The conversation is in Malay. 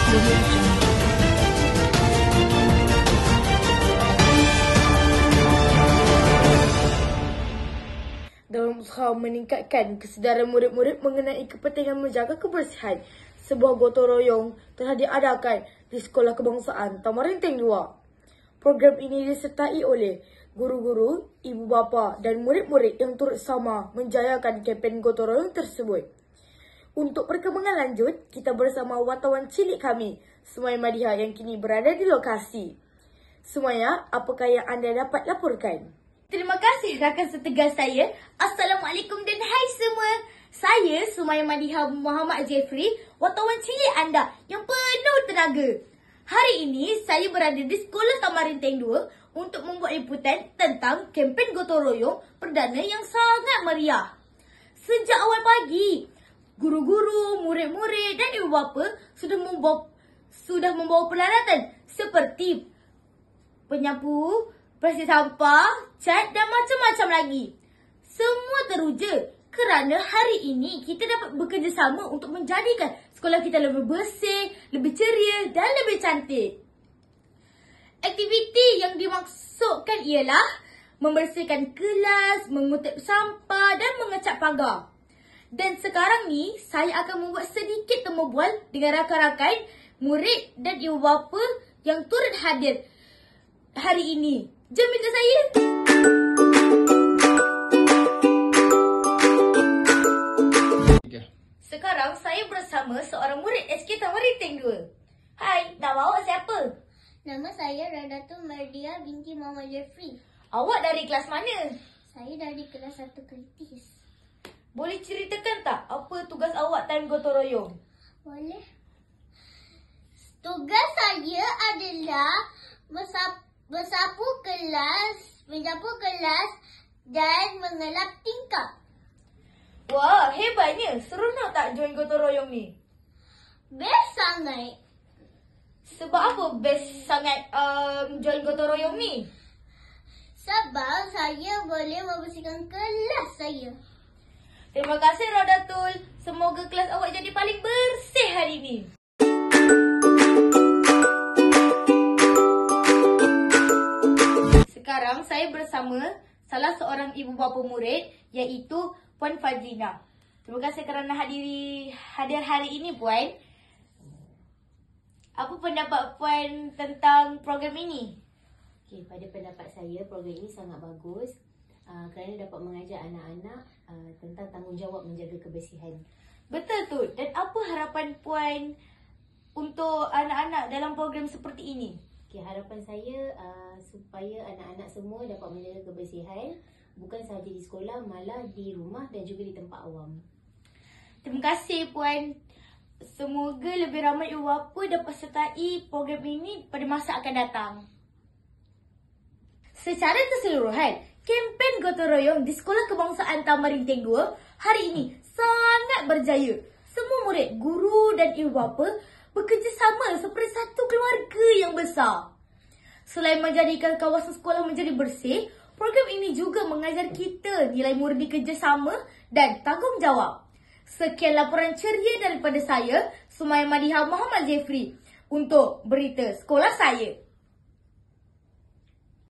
Audio Jungle. Dalam usaha meningkatkan kesedaran murid-murid mengenai kepentingan menjaga kebersihan, sebuah gotong royong telah diadakan di Sekolah Kebangsaan Tamarinteng 2. Program ini disertai oleh guru-guru, ibu bapa dan murid-murid yang turut sama menjayakan kempen gotong royong tersebut. Untuk perkembangan lanjut, kita bersama wartawan cilik kami, Sumaya Madiha yang kini berada di lokasi. Sumaya, apakah yang anda dapat laporkan? Terima kasih rakan setegas saya. Assalamualaikum dan hai semua. Saya Sumaya Madiha Muhammad Jeffrey, wartawan cilik anda yang penuh tenaga. Hari ini saya berada di Sekolah Tamarinteng 2 untuk membuat liputan tentang kempen gotong royong perdana yang sangat meriah. Sejak awal pagi, guru-guru, murid-murid dan ibu bapa sudah membawa peralatan seperti penyapu, bersih sampah, cat dan macam-macam lagi. Semua teruja kerana hari ini kita dapat bekerjasama untuk menjadikan sekolah kita lebih bersih, lebih ceria dan lebih cantik. Aktiviti yang dimaksudkan ialah membersihkan kelas, mengutip sampah dan mengecat pagar. Dan sekarang ni saya akan membuat sedikit temu bual dengan rakan-rakan, murid dan ibu bapa yang turut hadir hari ini. Jom ikut saya. Sekarang saya bersama seorang murid SK Tamarinteng 2. Hai, nama awak siapa? Nama saya Radatul Mardia binti Muhammad Jeffrey. Awak dari kelas mana? Saya dari kelas 1 kritis. Boleh ceritakan tak apa tugas awak time gotong royong? Boleh. Tugas saya adalah menyapu kelas dan mengelap tingkap. Wah, hebatnya. Seronok tak join gotong royong ni? Best sangat. Sebab apa best sangat join gotong royong ni? Sebab saya boleh membersihkan kelas saya. Terima kasih Radatul. Semoga kelas awak jadi paling bersih hari ini. Sekarang saya bersama salah seorang ibu bapa murid iaitu Puan Fazlina. Terima kasih kerana hadir hari ini Puan. Apa pendapat Puan tentang program ini? Okay, pada pendapat saya program ini sangat bagus kerana dapat mengajar anak-anak tentang tanggungjawab menjaga kebersihan. Betul tu. Dan apa harapan Puan untuk anak-anak dalam program seperti ini? Okay, harapan saya supaya anak-anak semua dapat menjaga kebersihan bukan sahaja di sekolah, malah di rumah dan juga di tempat awam. Terima kasih Puan. Semoga lebih ramai ibu bapa dapat sertai program ini pada masa akan datang. Secara keseluruhan, kempen gotong royong di Sekolah Kebangsaan Tamarinteng 2 hari ini sangat berjaya. Semua murid, guru dan ibu bapa bekerjasama seperti satu keluarga yang besar. Selain menjadikan kawasan sekolah menjadi bersih, program ini juga mengajar kita nilai murni kerjasama dan tanggungjawab. Sekian laporan ceria daripada saya, Sumaya Madiha Muhammad Jeffrey, untuk berita sekolah saya.